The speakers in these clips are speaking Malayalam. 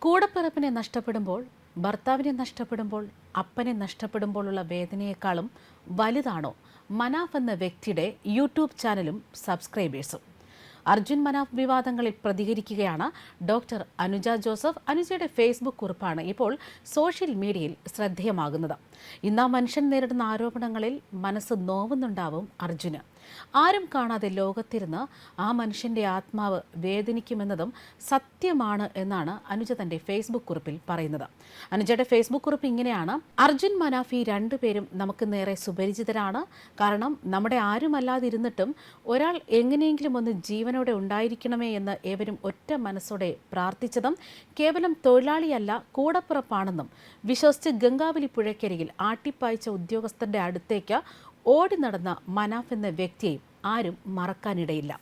കൂടപ്പിറപ്പിനെ നഷ്ടപ്പെടുമ്പോൾ, ഭർത്താവിനെ നഷ്ടപ്പെടുമ്പോൾ, അപ്പനെ നഷ്ടപ്പെടുമ്പോഴുള്ള വേദനയെക്കാളും വലുതാണോ മനാഫ് എന്ന വ്യക്തിയുടെ യൂട്യൂബ് ചാനലും സബ്സ്ക്രൈബേഴ്സും? അർജുൻ മനാഫ് വിവാദങ്ങളിൽ പ്രതികരിക്കുകയാണ് ഡോക്ടർ അനുജ ജോസഫ്. അനുജയുടെ ഫേസ്ബുക്ക് കുറിപ്പാണ് ഇപ്പോൾ സോഷ്യൽ മീഡിയയിൽ ശ്രദ്ധേയമാകുന്നത്. ഇന്ന് ആ മനുഷ്യൻ നേരിടുന്ന ആരോപണങ്ങളിൽ മനസ്സ് നോവുന്നുണ്ടാവും അർജുന്. ആരും കാണാതെ ലോകത്തിരുന്ന് ആ മനുഷ്യന്റെ ആത്മാവ് വേദനിക്കുമെന്നതും സത്യമാണ് എന്നാണ് അനുജ തന്റെ ഫേസ്ബുക്ക് കുറിപ്പിൽ പറയുന്നത്. അനുജയുടെ ഫേസ്ബുക്ക് കുറിപ്പ് ഇങ്ങനെയാണ്: അർജുൻ മനാഫ് ഈ രണ്ടുപേരും നമുക്ക് നേരെ സുപരിചിതരാണ്. കാരണം നമ്മുടെ ആരുമല്ലാതിരുന്നിട്ടും ഒരാൾ എങ്ങനെയെങ്കിലും ഒന്ന് ജീവനോടെ ഉണ്ടായിരിക്കണമേ എന്ന് ഏവരും ഒറ്റ മനസ്സോടെ പ്രാർത്ഥിച്ചതും കേവലം തൊഴിലാളിയല്ല കൂടപ്പിറപ്പാണെന്നും വിശ്വസിച്ച് ഗംഗാവലി പുഴയ്ക്കരികിൽ ആട്ടിപ്പായിച്ച ഉദ്യോഗസ്ഥന്റെ അടുത്തേക്ക് ഓടി നടന്ന മനാഫ് എന്ന വ്യക്തിയെയും ആരും മറക്കാനിടയില്ല.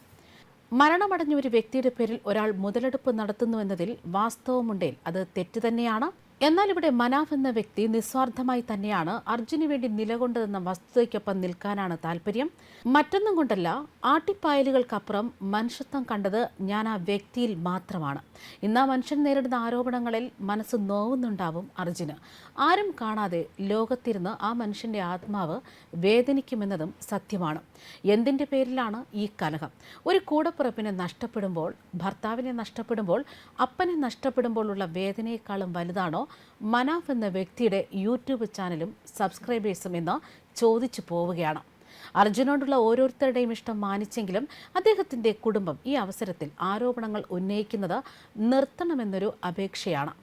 മരണമടഞ്ഞ ഒരു വ്യക്തിയുടെ പേരിൽ ഒരാൾ മുതലെടുപ്പ് നടത്തുന്നുവെന്നതിൽ വാസ്തവമുണ്ടേൽ അത് തെറ്റ് തന്നെയാണ്. എന്നാൽ ഇവിടെ മനാഫ് എന്ന വ്യക്തി നിസ്വാർത്ഥമായി തന്നെയാണ് അർജുന് വേണ്ടി നിലകൊണ്ടതെന്ന വസ്തുതയ്ക്കൊപ്പം നിൽക്കാനാണ് താല്പര്യം. മറ്റൊന്നും കൊണ്ടല്ല, ആട്ടിപ്പായലുകൾക്കപ്പുറം മനുഷ്യത്വം കണ്ടത് ഞാൻ ആ വ്യക്തിയിൽ മാത്രമാണ്. ഇന്ന് ആ മനുഷ്യൻ നേരിടുന്ന ആരോപണങ്ങളിൽ മനസ്സ് നോവുന്നുണ്ടാവും അർജുന്. ആരും കാണാതെ ലോകത്തിരുന്ന് ആ മനുഷ്യന്റെ ആത്മാവ് വേദനിക്കുമെന്നതും സത്യമാണ്. എന്തിൻ്റെ പേരിലാണ് ഈ കലഹം? ഒരു കൂടപ്പിറപ്പിനെ നഷ്ടപ്പെടുമ്പോൾ, ഭർത്താവിനെ നഷ്ടപ്പെടുമ്പോൾ, അപ്പനെ നഷ്ടപ്പെടുമ്പോഴുള്ള വേദനയെക്കാളും വലുതാണോ മനാഫ് എന്ന വ്യക്തിയുടെ യൂട്യൂബ് ചാനലും സബ്സ്ക്രൈബേഴ്സും എന്ന് ചോദിച്ചു പോവുകയാണ്. അർജുനോടുള്ള ഓരോരുത്തരുടെയും ഇഷ്ടം മാനിച്ചെങ്കിലും അദ്ദേഹത്തിൻ്റെ കുടുംബം ഈ അവസരത്തിൽ ആരോപണങ്ങൾ ഉന്നയിക്കുന്നത് നിർത്തണമെന്നൊരു അപേക്ഷയാണ്.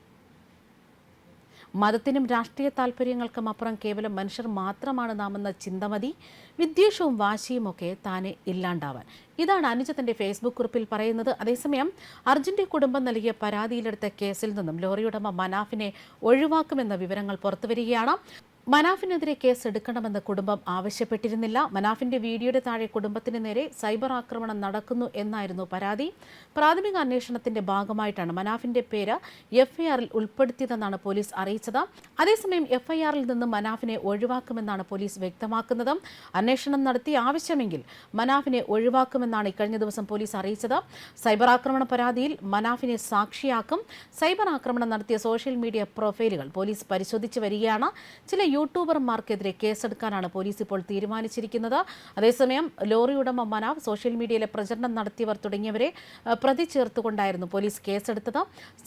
മതത്തിനും രാഷ്ട്രീയ താല്പര്യങ്ങൾക്കും അപ്പുറം കേവലം മനുഷ്യർ മാത്രമാണ് നാമെന്ന ചിന്ത മതി. വിദ്വേഷവും വാശിയും ഒക്കെ താനെ ഇല്ലാണ്ടാവാൻ. ഇതാണ് അനുജ തന്റെ ഫേസ്ബുക്ക് കുറിപ്പിൽ പറയുന്നത്. അതേസമയം അർജുന്റെ കുടുംബം നൽകിയ പരാതിയിലെടുത്ത കേസിൽ നിന്നും ലോറി ഉടമ മനാഫിനെ ഒഴിവാക്കുമെന്ന വിവരങ്ങൾ പുറത്തുവരികയാണ്. മനാഫിനെതിരെ കേസ് എടുക്കണമെന്ന് കുടുംബം ആവശ്യപ്പെട്ടിരുന്നില്ല. മനാഫിന്റെ വീഡിയോയുടെ താഴെ കുടുംബത്തിന് നേരെ സൈബർ ആക്രമണം നടക്കുന്നു എന്നായിരുന്നു പരാതി. പ്രാഥമിക അന്വേഷണത്തിന്റെ ഭാഗമായിട്ടാണ് മനാഫിന്റെ പേര് എഫ്ഐആറിൽ ഉൾപ്പെടുത്തിയതെന്നാണ് പോലീസ് അറിയിച്ചത്. അതേസമയം എഫ്ഐആറിൽ നിന്ന് മനാഫിനെ ഒഴിവാക്കുമെന്നാണ് പോലീസ് വ്യക്തമാക്കുന്നത്. അന്വേഷണം നടത്തി ആവശ്യമെങ്കിൽ മനാഫിനെ ഒഴിവാക്കുമെന്നാണ് ഇക്കഴിഞ്ഞ ദിവസം പോലീസ് അറിയിച്ചത്. സൈബർ ആക്രമണ പരാതിയിൽ മനാഫിനെ സാക്ഷിയാക്കും. സൈബർ ആക്രമണം നടത്തിയ സോഷ്യൽ മീഡിയ പ്രൊഫൈലുകൾ പോലീസ് പരിശോധിച്ച് വരികയാണ്. ചില യൂട്യൂബർമാർക്കെതിരെ കേസെടുക്കാനാണ് പോലീസ് ഇപ്പോൾ തീരുമാനിച്ചിരിക്കുന്നത്. അതേസമയം ലോറി ഉടമ മനാഫ്, സോഷ്യൽ മീഡിയയിലെ പ്രചരണം നടത്തിയവർ തുടങ്ങിയവരെ പ്രതി ചേർത്തുകൊണ്ടായിരുന്നു പോലീസ് കേസെടുത്തത്.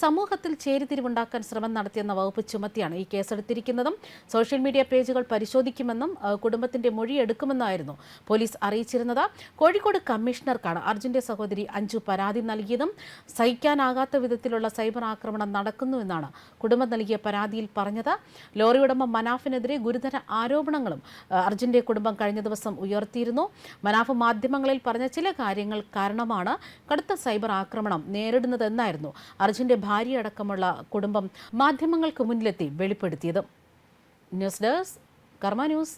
സമൂഹത്തിൽ ചേരിതിരിവുണ്ടാക്കാൻ ശ്രമം നടത്തിയെന്ന വകുപ്പ് ചുമത്തിയാണ് ഈ കേസെടുത്തിരിക്കുന്നതും. സോഷ്യൽ മീഡിയ പേജുകൾ പരിശോധിക്കുമെന്നും കുടുംബത്തിന്റെ മൊഴിയെടുക്കുമെന്നായിരുന്നു പോലീസ് അറിയിച്ചിരുന്നത്. കോഴിക്കോട് കമ്മീഷണർക്കാണ് അർജുന്റെ സഹോദരി അഞ്ജു പരാതി നൽകിയതും. സഹിക്കാനാകാത്ത വിധത്തിലുള്ള സൈബർ ആക്രമണം നടക്കുന്നുവെന്നാണ് കുടുംബം നൽകിയ പരാതിയിൽ പറഞ്ഞത്. ലോറി ഉടമ മനാഫിനെതിരെ ഗുരുതര ആരോപണങ്ങളും അർജുന്റെ കുടുംബം കഴിഞ്ഞ ദിവസം ഉയർത്തിയിരുന്നു. മനാഫ് മാധ്യമങ്ങളിൽ പറഞ്ഞ ചില കാര്യങ്ങൾ കാരണമാണ് കടുത്ത സൈബർ ആക്രമണം നേരിടുന്നതെന്നായിരുന്നു അർജുന്റെ ഭാര്യയടക്കമുള്ള കുടുംബം മാധ്യമങ്ങൾക്ക് മുന്നിലെത്തി വെളിപ്പെടുത്തിയത്. ന്യൂസ് ഡെസ്ക് കർമ്മ ന്യൂസ്.